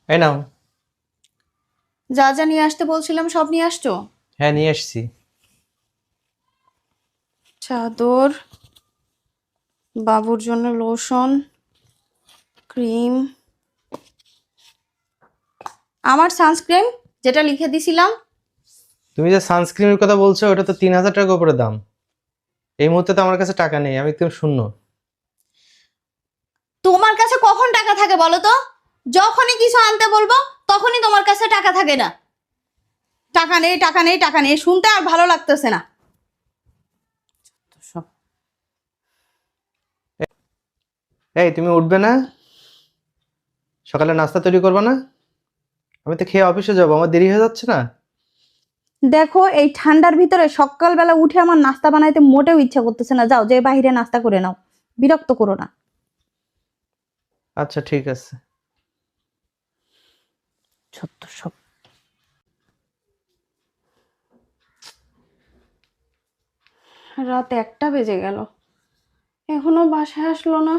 এই নাও। যা যা নিয়ে আসতে বলছিলাম সব নিয়ে আসছো? হ্যাঁ, নিয়ে এসছি। চাদর, বাবুর জন্য লোশন, ক্রিম, আমার সানস্ক্রিন যেটা লিখে দিছিলাম। তুমি যে সানস্ক্রিনের কথা বলছো ওটা তো 3,000 টাকা উপরে দাম। এই মুহূর্তে তো আমার কাছে টাকা নেই, আমি একদম শূন্য। তোমার কাছে কখন টাকা থাকে বলো তো? যখনই কিছু আনতে বলবো তখনই তোমার কাছে টাকা থাকে না। টাকা নেই, টাকা নেই, টাকা নেই, শুনতে আর ভালো লাগতেছে না সব। এই, তুমি উঠবে না? সকালে নাস্তা তৈরি করবে না? আমি তো খেয়ে অফিসে যাবো, আমার দেরি হয়ে যাচ্ছে না? দেখো এই ঠান্ডার ভিতরে সকালবেলা উঠে আমার নাস্তা বানাইতে মোটেও ইচ্ছা করতেছে না, যাও যে বাইরে নাস্তা করে নাও, বিরক্ত করো না। আচ্ছা, ঠিক আছে। সত্য সব। রাত 1টা বেজে গেল, এখনো বাসায় আসলো না।